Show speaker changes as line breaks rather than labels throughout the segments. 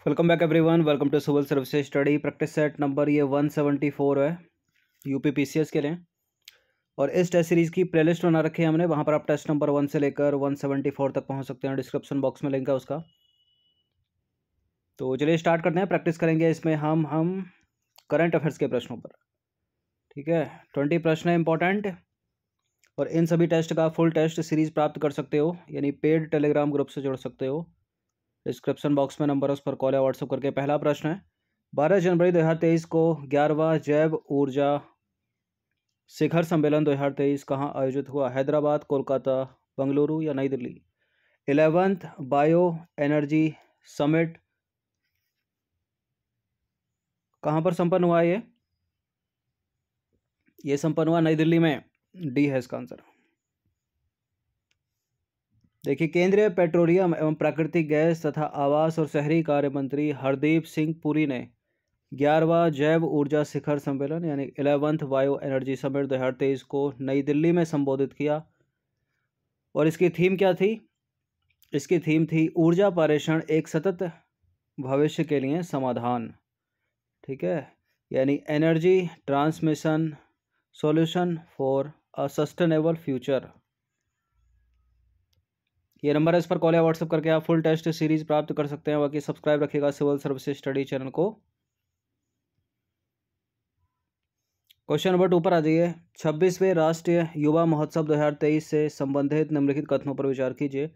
Welcome back everyone. Welcome to civil services study practice set number ये 174 है UP PCS के लिए। और इस टेस्ट सीरीज़ की प्लेलिस्ट बना रखी है हमने, वहाँ पर आप टेस्ट नंबर 1 से लेकर 174 तक पहुँच सकते हैं। डिस्क्रिप्शन बॉक्स में लिंक है उसका। तो चलिए स्टार्ट करते हैं। प्रैक्टिस करेंगे इसमें हम करंट अफेयर्स के प्रश्नों पर। ठीक है, 20 प्रश्न है इंपॉर्टेंट। और इन सभी टेस्ट का फुल टेस्ट सीरीज़ प्राप्त कर सकते हो, यानी पेड टेलीग्राम ग्रुप से जुड़ सकते हो। डिस्क्रिप्शन बॉक्स में नंबर है, उस पर कॉल या व्हाट्सअप करके। पहला प्रश्न है, 12 जनवरी 2023 को 11वां जैव ऊर्जा शिखर सम्मेलन 2023 कहाँ आयोजित हुआ? हैदराबाद, कोलकाता, बंगलुरु या नई Delhi? 11th bio energy summit कहाँ पर संपन्न हुआ? ये संपन्न हुआ नई दिल्ली में। डी है इसका आंसर। देखिए, केंद्रीय पेट्रोलियम एवं प्राकृतिक गैस तथा आवास और शहरी कार्य मंत्री हरदीप सिंह पुरी ने 11वां जैव ऊर्जा शिखर सम्मेलन यानी 11th बायो एनर्जी समिट 2023 को नई दिल्ली में संबोधित किया। और इसकी थीम क्या थी? इसकी थीम थी ऊर्जा पारेषण एक सतत भविष्य के लिए समाधान। ठीक है, यानी energy transmission solution for a sustainable future. ये नंबर है, इस पर कॉल या व्हाट्सएप करके आप फुल टेस्ट सीरीज प्राप्त कर सकते हैं। बाकी सब्सक्राइब रखिएगा सिविल सर्विसेज स्टडी चैनल को। क्वेश्चन नंबर 2 पर आ जाइए। 26वें राष्ट्रीय युवा महोत्सव 2023 से संबंधित निम्नलिखित कथनों पर विचार कीजिए।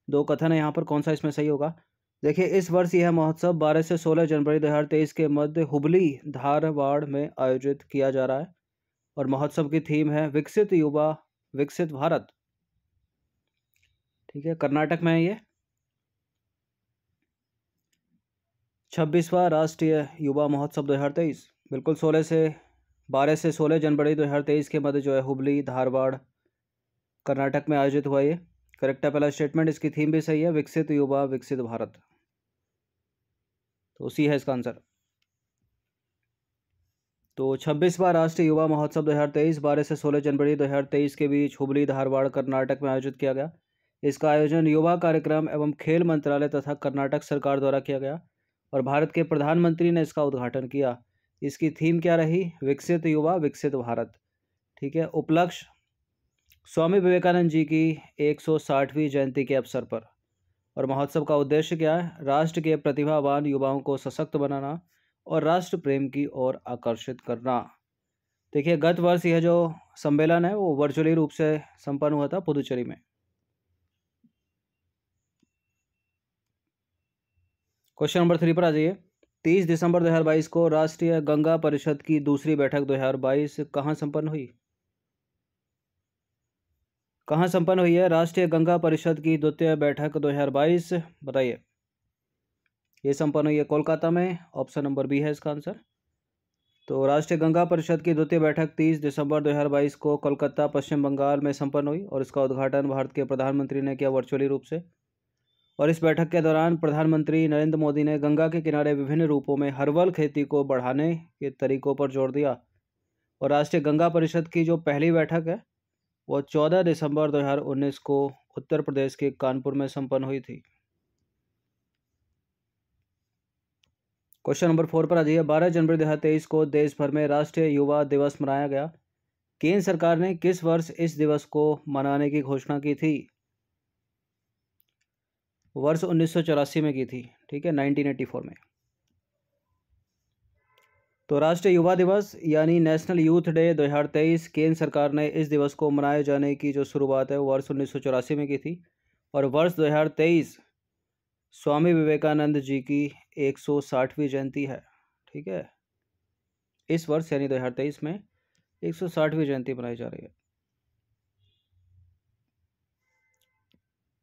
2 कथन है यहाँ पर, कौन सा इसमें सही होगा? देखिए, इस वर्ष यह महोत्सव 12 से 16 जनवरी 2023 के मध्य हुबली धारवाड़ में आयोजित किया जा रहा है। और महोत्सव की थीम है विकसित युवा विकसित भारत। ठीक है, कर्नाटक में है ये। 26वां राष्ट्रीय युवा महोत्सव 2023 बिल्कुल 12 से 16 जनवरी 2023 के मध्य जो है हुबली धारवाड़ कर्नाटक में आयोजित हुआ। ये करेक्ट है पहला स्टेटमेंट। इसकी थीम भी सही है, विकसित युवा विकसित भारत। तो सी है इसका आंसर। तो 26वां राष्ट्रीय युवा महोत्सव 2023 12 से 16 जनवरी 2023 के बीच हुबली धारवाड़ कर्नाटक में आयोजित किया गया। इसका आयोजन युवा कार्यक्रम एवं खेल मंत्रालय तथा कर्नाटक सरकार द्वारा किया गया और भारत के प्रधानमंत्री ने इसका उद्घाटन किया। इसकी थीम क्या रही? विकसित युवा विकसित भारत। ठीक है, उपलक्ष्य स्वामी विवेकानंद जी की 160वीं जयंती के अवसर पर। और महोत्सव का उद्देश्य क्या है? राष्ट्र के प्रतिभावान युवाओं को सशक्त बनाना और राष्ट्र प्रेम की ओर आकर्षित करना। देखिए, गत वर्ष यह जो सम्मेलन है वो वर्चुअली रूप से संपन्न हुआ था पुदुचेरी में। क्वेश्चन नंबर 3 पर आ जाइए। 30 दिसंबर 2022 को राष्ट्रीय गंगा परिषद की दूसरी बैठक 2022 कहाँ संपन्न हुई? कहाँ संपन्न हुई है राष्ट्रीय गंगा परिषद की द्वितीय बैठक 2022? बताइए। ये संपन्न हुई है कोलकाता में। ऑप्शन नंबर बी है इसका आंसर। तो राष्ट्रीय गंगा परिषद की द्वितीय बैठक 30 दिसंबर 2022 को कोलकाता पश्चिम बंगाल में संपन्न हुई और इसका उद्घाटन भारत के प्रधानमंत्री ने किया वर्चुअली रूप से। और इस बैठक के दौरान प्रधानमंत्री नरेंद्र मोदी ने गंगा के किनारे विभिन्न रूपों में हर्बल खेती को बढ़ाने के तरीकों पर जोर दिया। और राष्ट्रीय गंगा परिषद की जो पहली बैठक है वो 14 दिसंबर 2019 को उत्तर प्रदेश के कानपुर में संपन्न हुई थी। क्वेश्चन नंबर 4 पर आ जाइए। 12 जनवरी 2023 को देश भर में राष्ट्रीय युवा दिवस मनाया गया। केंद्र सरकार ने किस वर्ष इस दिवस को मनाने की घोषणा की थी? वर्ष 1984 में की थी। ठीक है, 1984 में। तो राष्ट्रीय युवा दिवस यानी नेशनल यूथ डे 2023 केंद्र सरकार ने इस दिवस को मनाए जाने की जो शुरुआत है वो वर्ष 1984 में की थी। और वर्ष 2023 स्वामी विवेकानंद जी की 160वीं जयंती है। ठीक है, इस वर्ष यानी 2023 में 160वीं जयंती मनाई जा रही है।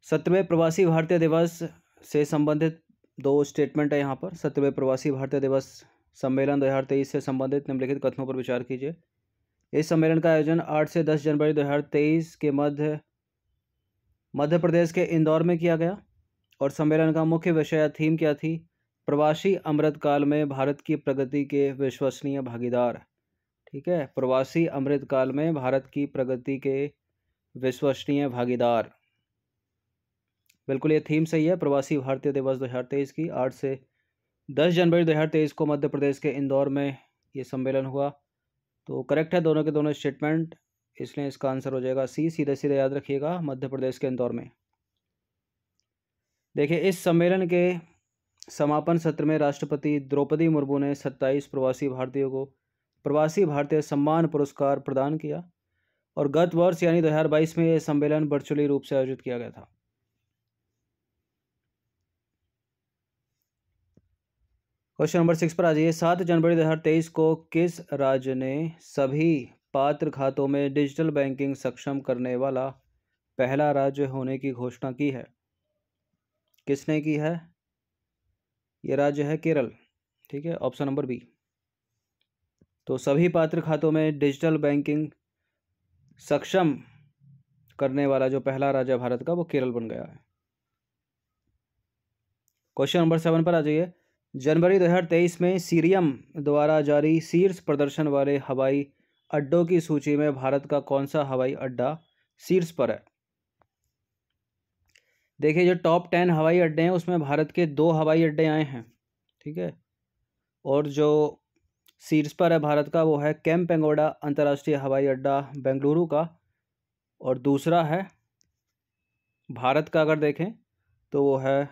17वें प्रवासी भारतीय दिवस से संबंधित 2 स्टेटमेंट है यहाँ पर। 17वें प्रवासी भारतीय दिवस सम्मेलन 2023 से संबंधित निम्नलिखित कथनों पर विचार कीजिए। इस सम्मेलन का आयोजन 8 से 10 जनवरी 2023 के मध्य प्रदेश के इंदौर में किया गया। और सम्मेलन का मुख्य विषय या थीम क्या थी? प्रवासी अमृतकाल में भारत की प्रगति के विश्वसनीय भागीदार। ठीक है, प्रवासी अमृतकाल में भारत की प्रगति के विश्वसनीय भागीदार। बिल्कुल ये थीम सही है प्रवासी भारतीय दिवस 2023 की। 8 से 10 जनवरी 2023 को मध्य प्रदेश के इंदौर में ये सम्मेलन हुआ। तो करेक्ट है दोनों के दोनों स्टेटमेंट, इसलिए इसका आंसर हो जाएगा सी। सीधे सीधे याद रखिएगा, मध्य प्रदेश के इंदौर में। देखिए, इस सम्मेलन के समापन सत्र में राष्ट्रपति द्रौपदी मुर्मू ने 27 प्रवासी भारतीयों को प्रवासी भारतीय सम्मान पुरस्कार प्रदान किया और गत वर्ष यानी 2022 में यह सम्मेलन वर्चुअली रूप से आयोजित किया गया था। क्वेश्चन नंबर 6 पर आ जाइए। 7 जनवरी 2023 को किस राज्य ने सभी पात्र खातों में डिजिटल बैंकिंग सक्षम करने वाला पहला राज्य होने की घोषणा की है? किसने की है? ये राज्य है केरल। ठीक है, ऑप्शन नंबर बी। तो सभी पात्र खातों में डिजिटल बैंकिंग सक्षम करने वाला जो पहला राज्य भारत का, वो केरल बन गया है। क्वेश्चन नंबर 7 पर आ जाइए। जनवरी 2023 में सीरियम द्वारा जारी शीर्ष प्रदर्शन वाले हवाई अड्डों की सूची में भारत का कौन सा हवाई अड्डा शीर्ष पर है? देखिए, जो टॉप 10 हवाई अड्डे हैं उसमें भारत के 2 हवाई अड्डे आए हैं। ठीक है, और जो शीर्ष पर है भारत का वो है केम्पेगौड़ा अंतर्राष्ट्रीय हवाई अड्डा बेंगलुरु का, और दूसरा है भारत का अगर देखें तो वो है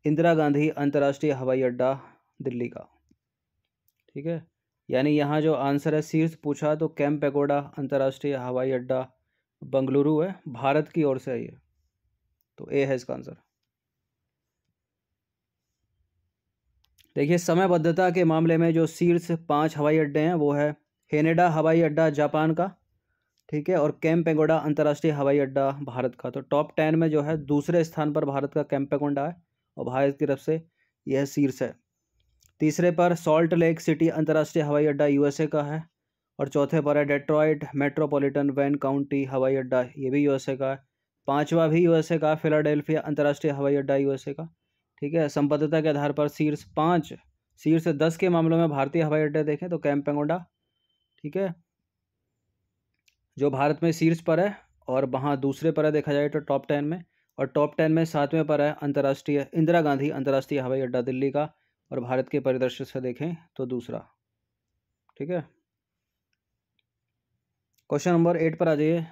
इंदिरा गांधी अंतर्राष्ट्रीय हवाई अड्डा दिल्ली का। ठीक है, यानी यहाँ जो आंसर है शीर्ष पूछा तो केम्पेगौड़ा अंतर्राष्ट्रीय हवाई अड्डा बेंगलुरु है, भारत की ओर से है ये, तो ए है इसका आंसर। देखिए, समयबद्धता के मामले में जो शीर्ष 5 हवाई अड्डे हैं वो है हेनेडा हवाई अड्डा जापान का, ठीक है, और केम्पेगौड़ा अंतर्राष्ट्रीय हवाई अड्डा भारत का। तो टॉप 10 में जो है दूसरे स्थान पर भारत का केम्पेगौड़ा है और भारत की तरफ से यह शीर्ष है। तीसरे पर सॉल्ट लेक सिटी अंतर्राष्ट्रीय हवाई अड्डा यूएसए का है, और चौथे पर है डेट्रॉयट मेट्रोपॉलिटन वैन काउंटी हवाई अड्डा, ये भी यूएसए का है। पांचवा भी यूएसए का, फिलाडेल्फिया अंतर्राष्ट्रीय हवाई अड्डा यूएसए का। ठीक है, संबद्धता के आधार पर शीर्ष 5 शीर्ष 10 के मामलों में भारतीय हवाई अड्डे देखें तो केम्पेगौड़ा, ठीक है, जो भारत में शीर्ष पर है, और वहाँ दूसरे पर है देखा जाए तो टॉप 10 में, और टॉप 10 में 7वें पर है अंतर्राष्ट्रीय इंदिरा गांधी अंतर्राष्ट्रीय हवाई अड्डा दिल्ली का, और भारत के परिदृश्य से देखें तो दूसरा। ठीक है, क्वेश्चन नंबर 8 पर आ जाइए।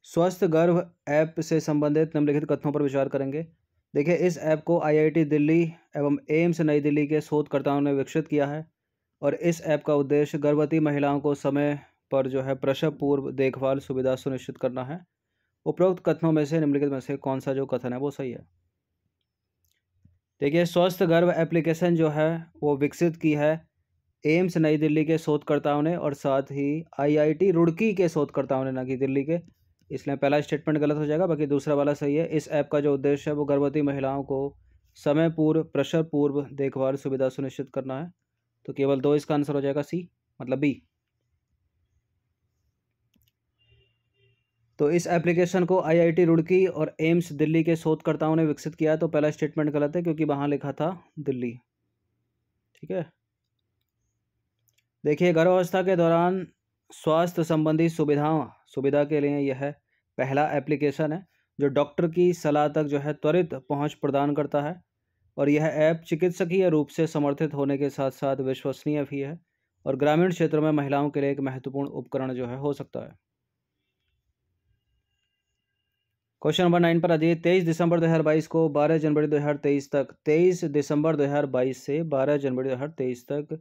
स्वस्थ गर्भ ऐप से संबंधित निम्नलिखित कथनों पर विचार करेंगे। देखिए, इस ऐप को आईआईटी दिल्ली एवं एम्स नई दिल्ली के शोधकर्ताओं ने विकसित किया है, और इस ऐप का उद्देश्य गर्भवती महिलाओं को समय पर जो है प्रसव पूर्व देखभाल सुविधा सुनिश्चित करना है। उपरोक्त कथनों में से निम्नलिखित में से कौन सा जो कथन है वो सही है? देखिए, स्वस्थ गर्भ एप्लीकेशन जो है वो विकसित की है एम्स नई दिल्ली के शोधकर्ताओं ने, और साथ ही आईआईटी रुड़की के शोधकर्ताओं ने, ना कि दिल्ली के, इसलिए पहला स्टेटमेंट गलत हो जाएगा, बाकी दूसरा वाला सही है। इस ऐप का जो उद्देश्य है वो गर्भवती महिलाओं को समय पूर्व प्रसव पूर्व देखभाल सुविधा सुनिश्चित करना है, तो केवल 2 इसका आंसर हो जाएगा, सी मतलब बी। तो इस एप्लीकेशन को आईआईटी रुड़की और एम्स दिल्ली के शोधकर्ताओं ने विकसित किया, तो पहला स्टेटमेंट गलत है क्योंकि वहाँ लिखा था दिल्ली। ठीक है, देखिए, गर्भावस्था के दौरान स्वास्थ्य संबंधी सुविधा के लिए यह पहला एप्लीकेशन है जो डॉक्टर की सलाह तक जो है त्वरित पहुंच प्रदान करता है, और यह ऐप चिकित्सकीय रूप से समर्थित होने के साथ साथ विश्वसनीय भी है, और ग्रामीण क्षेत्रों में महिलाओं के लिए एक महत्वपूर्ण उपकरण जो है हो सकता है। क्वेश्चन नंबर 9 पर आ जाइए। 23 दिसंबर 2022 को 12 जनवरी 2023 तक 23 दिसंबर 2022 से 12 जनवरी 2023 तक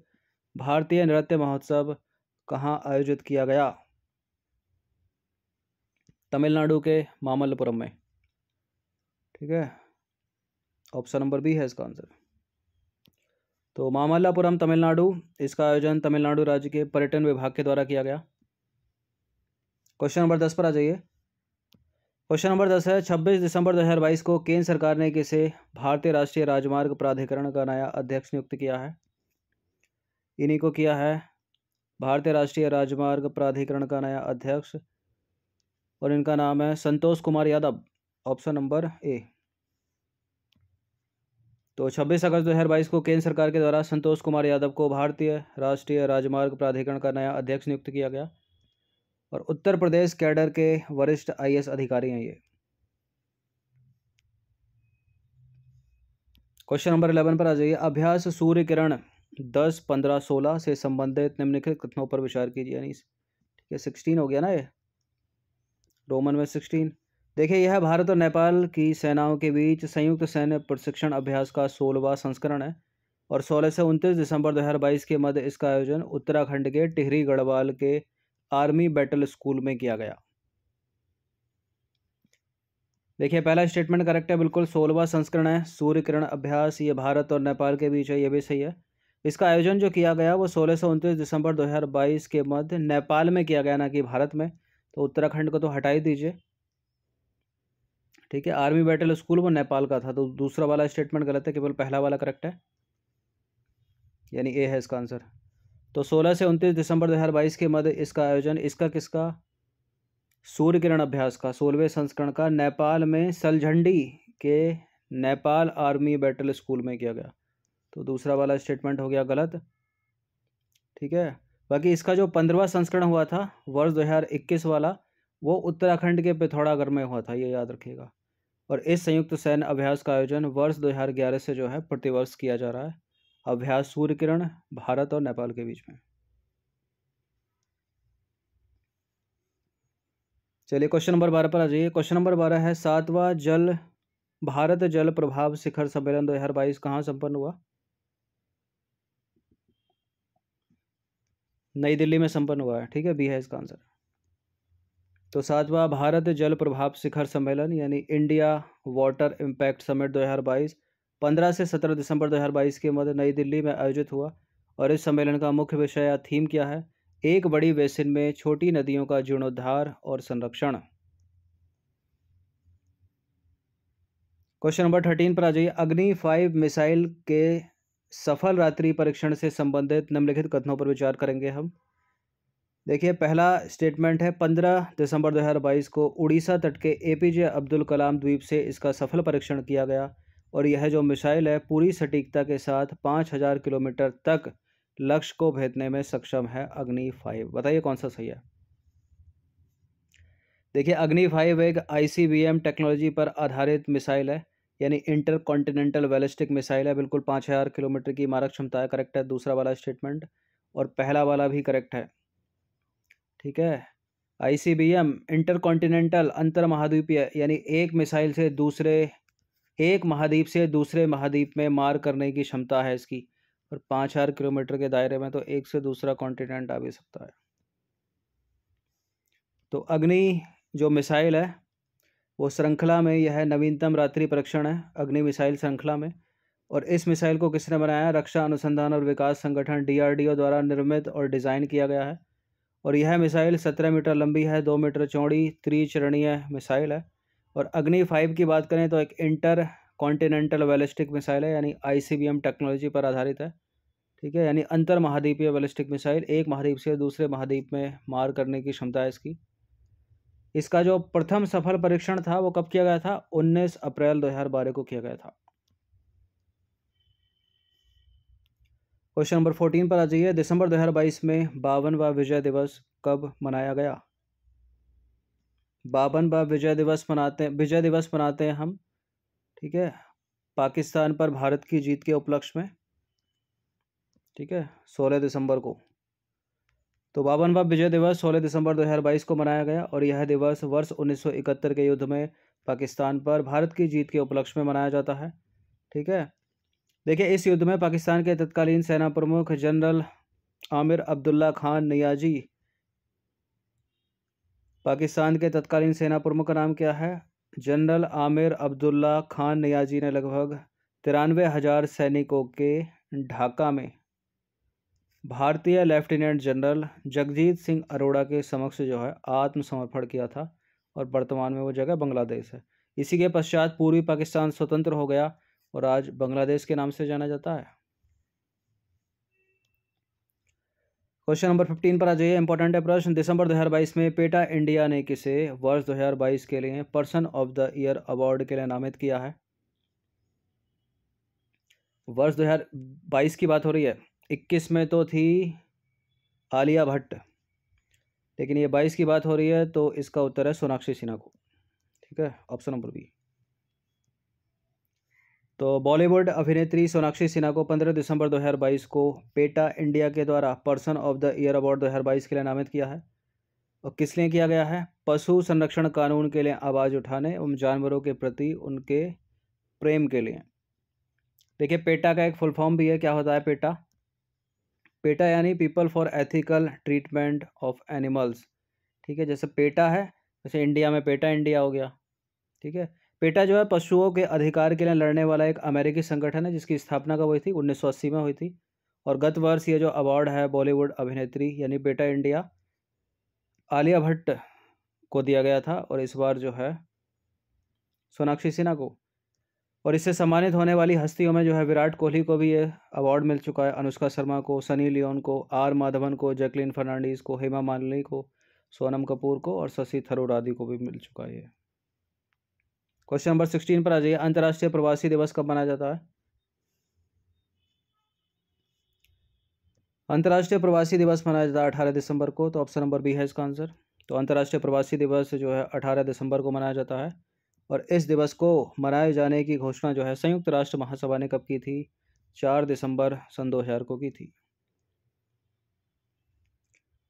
भारतीय नृत्य महोत्सव कहाँ आयोजित किया गया? तमिलनाडु के मामल्लपुरम में। ठीक है, ऑप्शन नंबर बी है इसका आंसर। तो मामल्लपुरम तमिलनाडु, इसका आयोजन तमिलनाडु राज्य के पर्यटन विभाग के द्वारा किया गया। क्वेश्चन नंबर 10 पर आ जाइए। क्वेश्चन नंबर 10 है, 26 दिसंबर 2022 को केंद्र सरकार ने किसे भारतीय राष्ट्रीय राजमार्ग प्राधिकरण का नया अध्यक्ष नियुक्त किया है? इन्हीं को किया है भारतीय राष्ट्रीय राजमार्ग प्राधिकरण का नया अध्यक्ष, और इनका नाम है Santosh Kumar Yadav, option number A. तो 26 अगस्त 2022 को केंद्र सरकार के द्वारा संतोष कुमार यादव को भारतीय राष्ट्रीय राजमार्ग प्राधिकरण का नया अध्यक्ष नियुक्त किया गया, और उत्तर प्रदेश कैडर के वरिष्ठ आईएएस अधिकारी हैं ये। क्वेश्चन नंबर 11 पर आ जाइए। अभ्यास सूर्य किरण 10, 15, 16 से संबंधित निम्नलिखित कथनों पर विचार कीजिए। यानी ठीक है 16 हो गया ना ये, रोमन में 16। देखिए यह भारत और नेपाल की सेनाओं के बीच संयुक्त सैन्य प्रशिक्षण अभ्यास का 16वां संस्करण है और 16 से 29 दिसंबर 2022 के मध्य इसका आयोजन उत्तराखंड के टिहरी गढ़वाल के आर्मी बैटल स्कूल में किया गया। देखिए पहला स्टेटमेंट करेक्ट है, बिल्कुल 16वां संस्करण है सूर्य किरण अभ्यास, ये भारत और नेपाल के बीच है, ये भी सही है। इसका आयोजन जो किया गया वो 16 से 29 दिसंबर 2022 के मध्य नेपाल में किया गया, ना कि भारत में। तो उत्तराखंड को तो हटा ही दीजिए। ठीक है, आर्मी बैटल स्कूल वो नेपाल का था, तो दूसरा वाला स्टेटमेंट गलत है, केवल पहला वाला करेक्ट है, यानी ए है इसका आंसर। तो 16 से 29 दिसंबर 2022 के मध्य इसका आयोजन इसका किसका, सूर्य किरण अभ्यास का 16वें संस्करण का नेपाल में सलझंडी के नेपाल आर्मी बैटल स्कूल में किया गया। तो दूसरा वाला स्टेटमेंट हो गया गलत। ठीक है, बाकी इसका जो 15वां संस्करण हुआ था वर्ष 2021 वाला, वो उत्तराखंड के पिथौरागढ़ में हुआ था, ये याद रखिएगा। और इस संयुक्त सैन्य अभ्यास का आयोजन वर्ष 2011 से जो है प्रतिवर्ष किया जा रहा है। अभ्यास सूर्य किरण भारत और नेपाल के बीच में। चलिए क्वेश्चन नंबर 12 पर आ जाइए। क्वेश्चन नंबर 12 है 7वां भारत जल प्रभाव शिखर सम्मेलन 2022 कहाँ संपन्न हुआ? नई दिल्ली में संपन्न हुआ है। ठीक है, बी है इसका आंसर। तो 7वां भारत जल प्रभाव शिखर सम्मेलन यानी इंडिया वाटर इम्पैक्ट समिट 2022 15 से 17 दिसंबर 2022 के मध्य नई दिल्ली में आयोजित हुआ। और इस सम्मेलन का मुख्य विषय या थीम क्या है? एक बड़ी बेसिन में छोटी नदियों का जीर्णोद्धार और संरक्षण। क्वेश्चन नंबर 13 पर आ जाइए। अग्नि 5 मिसाइल के सफल रात्रि परीक्षण से संबंधित निम्नलिखित कथनों पर विचार करेंगे हम। देखिए पहला स्टेटमेंट है 15 दिसंबर 2022 को उड़ीसा तट के एपीजे अब्दुल कलाम द्वीप से इसका सफल परीक्षण किया गया और यह जो मिसाइल है पूरी सटीकता के साथ 5000 किलोमीटर तक लक्ष्य को भेदने में सक्षम है। अग्नि 5, बताइए कौन सा सही है? देखिए अग्नि 5 एक ICBM टेक्नोलॉजी पर आधारित मिसाइल है, यानी इंटर कॉन्टिनेंटल बैलिस्टिक मिसाइल है। बिल्कुल 5000 किलोमीटर की मारक क्षमता है, करेक्ट है दूसरा वाला स्टेटमेंट, और पहला वाला भी करेक्ट है। ठीक है, ICBM इंटर कॉन्टिनेंटल अंतर महाद्वीपीय, यानी एक मिसाइल से एक महाद्वीप से दूसरे महाद्वीप में मार करने की क्षमता है इसकी, और 5000 किलोमीटर के दायरे में तो एक से दूसरा कॉन्टिनेंट आ भी सकता है। तो अग्नि जो मिसाइल है वो श्रृंखला में यह नवीनतम रात्रि परीक्षण है अग्नि मिसाइल श्रृंखला में। और इस मिसाइल को किसने बनाया? रक्षा अनुसंधान और विकास संगठन DRDO द्वारा निर्मित और डिज़ाइन किया गया है। और यह मिसाइल 17 मीटर लंबी है, 2 मीटर चौड़ी, त्रिचरणीय मिसाइल है। और अग्नि 5 की बात करें तो एक इंटर कॉन्टिनेंटल बैलिस्टिक मिसाइल है, यानी ICBM टेक्नोलॉजी पर आधारित है। ठीक है, यानी अंतर महाद्वीपीय बैलिस्टिक मिसाइल, एक महाद्वीप से दूसरे महाद्वीप में मार करने की क्षमता है इसकी। इसका जो प्रथम सफल परीक्षण था वो कब किया गया था? 19 अप्रैल 2012 को किया गया था। क्वेश्चन नंबर 14 पर आ जाइए। दिसंबर 2022 में 52वां विजय दिवस कब मनाया गया? 52वां विजय दिवस मनाते हैं हम, ठीक है, पाकिस्तान पर भारत की जीत के उपलक्ष्य में। ठीक है, 16 दिसंबर को। तो 52वां विजय दिवस 16 दिसंबर 2022 को मनाया गया और यह दिवस वर्ष 1971 के युद्ध में पाकिस्तान पर भारत की जीत के उपलक्ष्य में मनाया जाता है। ठीक है, देखिए इस युद्ध में पाकिस्तान के तत्कालीन सेना प्रमुख जनरल आमिर अब्दुल्ला खान नियाजी, पाकिस्तान के तत्कालीन सेना प्रमुख का नाम क्या है? जनरल आमिर अब्दुल्ला खान नियाजी ने लगभग 93,000 सैनिकों के ढाका में भारतीय लेफ्टिनेंट जनरल जगजीत सिंह अरोड़ा के समक्ष जो है आत्मसमर्पण किया था और वर्तमान में वो जगह बांग्लादेश है। इसी के पश्चात पूर्वी पाकिस्तान स्वतंत्र हो गया और आज बांग्लादेश के नाम से जाना जाता है। क्वेश्चन नंबर 15 पर आ जाइए, इंपॉर्टेंट है प्रश्न। दिसंबर 2022 में पेटा इंडिया ने किसे वर्ष 2022 के लिए person of the year award के लिए नामित किया है? वर्ष 2022 की बात हो रही है, 21 में तो थी आलिया भट्ट, लेकिन ये 22 की बात हो रही है, तो इसका उत्तर है सोनाक्षी सिन्हा को। ठीक है, ऑप्शन नंबर बी। तो बॉलीवुड अभिनेत्री सोनाक्षी सिन्हा को 15 दिसंबर 2022 को पेटा इंडिया के द्वारा person of the year award 2022 के लिए नामित किया है। और किस लिए किया गया है? पशु संरक्षण कानून के लिए आवाज़ उठाने एवं जानवरों के प्रति उनके प्रेम के लिए। देखिए, पेटा का एक फुल फॉर्म भी है। क्या होता है पेटा? पेटा यानी people for ethical treatment of animals. ठीक है, जैसे पेटा है, जैसे इंडिया में पेटा इंडिया हो गया। ठीक है, पेटा जो है पशुओं के अधिकार के लिए लड़ने वाला एक अमेरिकी संगठन है, जिसकी स्थापना कब हुई थी? 1980 में हुई थी। और गत वर्ष ये जो अवार्ड है बॉलीवुड अभिनेत्री यानी पेटा इंडिया आलिया भट्ट को दिया गया था, और इस बार जो है सोनाक्षी सिन्हा को। और इससे सम्मानित होने वाली हस्तियों में जो है विराट कोहली को भी ये अवार्ड मिल चुका है, अनुष्का शर्मा को, सनी लियोन को, आर माधवन को, जैकलीन फर्नांडीज को, हेमा मालिनी को, सोनम कपूर को और शशि थरूर आदि को भी मिल चुका है। क्वेश्चन नंबर 16 पर आ जाइए। अंतर्राष्ट्रीय प्रवासी दिवस कब मनाया जाता है? अंतर्राष्ट्रीय प्रवासी दिवस मनाया जाता है 18 दिसंबर को। तो ऑप्शन नंबर बी है इसका आंसर। तो अंतर्राष्ट्रीय प्रवासी दिवस जो है 18 दिसंबर को मनाया जाता है। और इस दिवस को मनाए जाने की घोषणा जो है संयुक्त राष्ट्र महासभा ने कब की थी? 4 दिसंबर सन 2000 को की थी।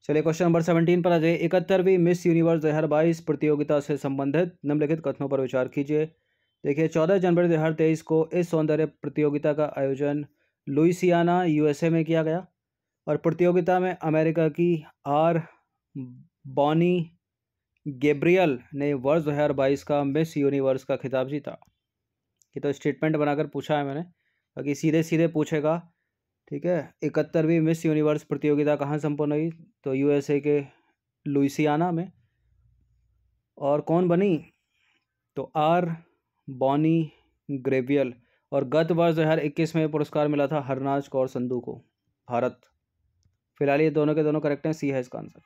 चलिए क्वेश्चन नंबर 17 पर आ जाइए। 71वीं मिस यूनिवर्स 2022 प्रतियोगिता से संबंधित निम्नलिखित कथनों पर विचार कीजिए। देखिए, 14 जनवरी 2023 को इस सौंदर्य प्रतियोगिता का आयोजन लुइसियाना यूएसए में किया गया। और प्रतियोगिता में अमेरिका की आर बॉनी गैब्रियल ने वर्ष 2022 का मिस यूनिवर्स का खिताब जीता। ये तो स्टेटमेंट बनाकर पूछा है मैंने, बाकी सीधे सीधे पूछेगा। ठीक है, 71वीं मिस यूनिवर्स प्रतियोगिता कहाँ संपन्न हुई? तो यूएसए के लुइसियाना में। और कौन बनी? तो आर बॉनी ग्रेवियल। और गत वर्ष 2021 में पुरस्कार मिला था हरनाज कौर संधू को, भारत। फिलहाल ये दोनों के दोनों करेक्ट हैं, सी है इसका आंसर।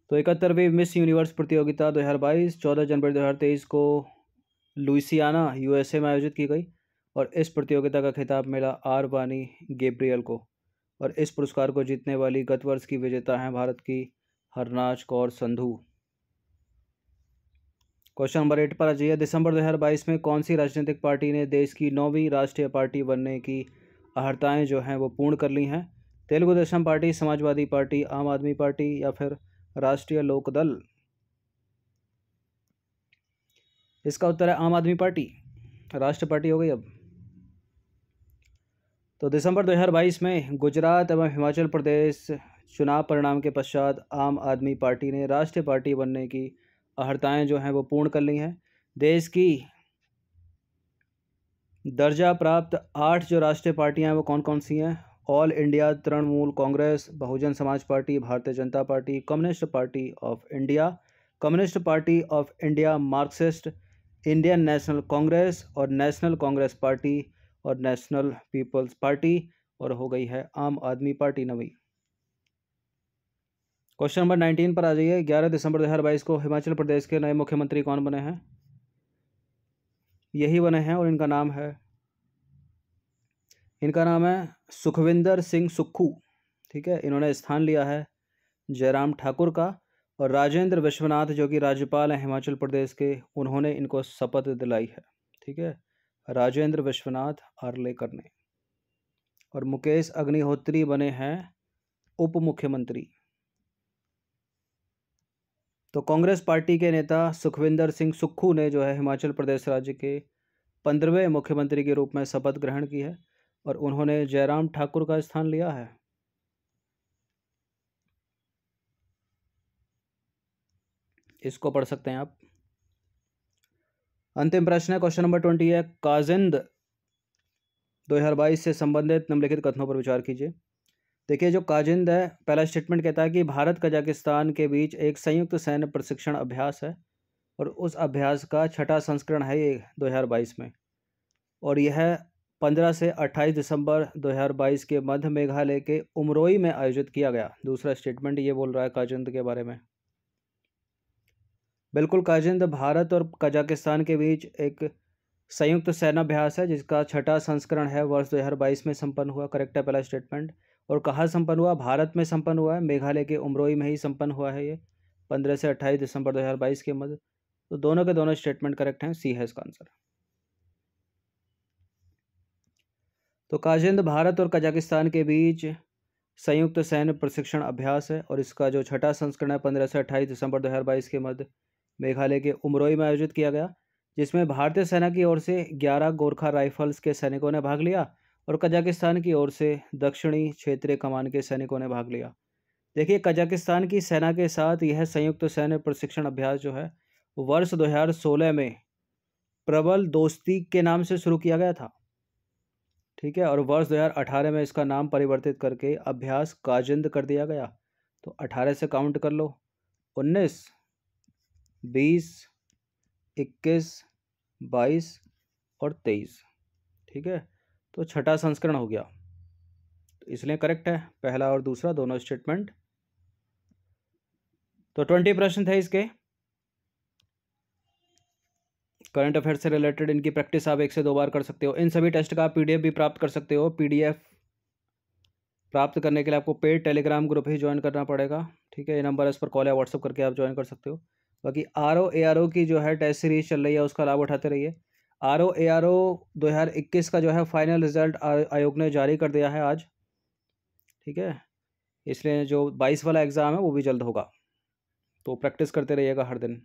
तो 71वीं मिस यूनिवर्स प्रतियोगिता 2022 14 जनवरी 2023 को लुइसियाना यूएसए में आयोजित की गई। और इस प्रतियोगिता का खिताब मिला आर बानी गैब्रियल को। और इस पुरस्कार को जीतने वाली गत वर्ष की विजेता हैं भारत की हरनाज कौर संधू। क्वेश्चन नंबर 8 पर आ जाइए। दिसंबर 2022 में कौन सी राजनीतिक पार्टी ने देश की 9वीं राष्ट्रीय पार्टी बनने की अहर्ताएँ जो हैं वो पूर्ण कर ली हैं? तेलुगु देशम पार्टी, समाजवादी पार्टी, आम आदमी पार्टी या फिर राष्ट्रीय लोकदल? इसका उत्तर है आम आदमी पार्टी। राष्ट्र पार्टी हो गई अब। तो दिसंबर 2022 में गुजरात एवं हिमाचल प्रदेश चुनाव परिणाम के पश्चात आम आदमी पार्टी ने राष्ट्रीय पार्टी बनने की अहर्ताएँ जो हैं वो पूर्ण कर ली हैं। देश की दर्जा प्राप्त 8 जो राष्ट्रीय पार्टियां हैं वो कौन कौन सी हैं? All India Trinamool Congress, Bahujan Samaj party, Bharatiya Janata party, communist party of India, communist party of India, Marxist, Indian national Congress और नेशनल कांग्रेस पार्टी और नेशनल पीपल्स पार्टी। और हो गई है आम आदमी पार्टी नवी। क्वेश्चन नंबर 19 पर आ जाइए। 11 दिसंबर 2022 को हिमाचल प्रदेश के नए मुख्यमंत्री कौन बने हैं? यही बने हैं और इनका नाम है सुखविंदर सिंह सुक्खू। ठीक है, इन्होंने स्थान लिया है जयराम ठाकुर का। और राजेंद्र विश्वनाथ जो कि राज्यपाल हैं हिमाचल प्रदेश के, उन्होंने इनको शपथ दिलाई है। ठीक है, राजेंद्र विश्वनाथ आर्लेकर ने। और मुकेश अग्निहोत्री बने हैं उप मुख्यमंत्री। तो कांग्रेस पार्टी के नेता सुखविंदर सिंह सुक्खू ने जो है हिमाचल प्रदेश राज्य के 15वें मुख्यमंत्री के रूप में शपथ ग्रहण की है। और उन्होंने जयराम ठाकुर का स्थान लिया है। इसको पढ़ सकते हैं आप। अंतिम प्रश्न है क्वेश्चन नंबर 20 है। काजिंद 2022 से संबंधित निम्नलिखित कथनों पर विचार कीजिए। देखिए, जो काजिंद है, पहला स्टेटमेंट कहता है कि भारत कजाकिस्तान के बीच एक संयुक्त सैन्य प्रशिक्षण अभ्यास है। और उस अभ्यास का 6ठा संस्करण है ये 2022 में। और यह 15 से 28 दिसंबर 2022 के मध्य मेघालय के उमरोई में आयोजित किया गया। दूसरा स्टेटमेंट ये बोल रहा है काजिंद के बारे में। बिल्कुल, काजिंद भारत और कजाकिस्तान के बीच एक संयुक्त सैन्याभ्यास है जिसका 6ठा संस्करण है, वर्ष 2022 में संपन्न हुआ। करेक्ट है पहला स्टेटमेंट। और कहाँ संपन्न हुआ? भारत में संपन्न हुआ है, मेघालय के उमरोई में ही संपन्न हुआ है ये 15 से 28 दिसंबर 2022 के मध्य। तो दोनों के दोनों स्टेटमेंट करेक्ट हैं, सी है इसका आंसर। तो काजिंद भारत और कजाकिस्तान के बीच संयुक्त सैन्य प्रशिक्षण अभ्यास है और इसका जो छठा संस्करण है 15 से 28 दिसंबर 2022 के मध्य मेघालय के उमरोई में आयोजित किया गया, जिसमें भारतीय सेना की ओर से 11 गोरखा राइफल्स के सैनिकों ने भाग लिया और कजाकिस्तान की ओर से दक्षिणी क्षेत्रीय कमान के सैनिकों ने भाग लिया। देखिए, कजाकिस्तान की सेना के साथ यह संयुक्त सैन्य प्रशिक्षण अभ्यास जो है वर्ष 2016 में प्रबल दोस्ती के नाम से शुरू किया गया था। ठीक है, और वर्ष 2018 में इसका नाम परिवर्तित करके अभ्यास काजिंद कर दिया गया। तो 18 से काउंट कर लो, 19, 20, 21, 22 और 23। ठीक है, तो छठा संस्करण हो गया, तो इसलिए करेक्ट है पहला और दूसरा दोनों स्टेटमेंट। तो 20 प्रश्न थे इसके करंट अफेयर से रिलेटेड। इनकी प्रैक्टिस आप 1 से 2 बार कर सकते हो। इन सभी टेस्ट का पीडीएफ भी प्राप्त कर सकते हो। पीडीएफ प्राप्त करने के लिए आपको पेड टेलीग्राम ग्रुप ही ज्वाइन करना पड़ेगा। ठीक है, ये नंबर है, इस पर कॉल या व्हाट्सअप करके आप ज्वाइन कर सकते हो। बाकी RO ARO की जो है टेस्ट सीरीज चल रही है, उसका लाभ उठाते रहिए। RO ARO 2021 का जो है फाइनल रिजल्ट आयोग ने जारी कर दिया है आज। ठीक है, इसलिए जो 22 वाला एग्ज़ाम है वो भी जल्द होगा, तो प्रैक्टिस करते रहिएगा हर दिन।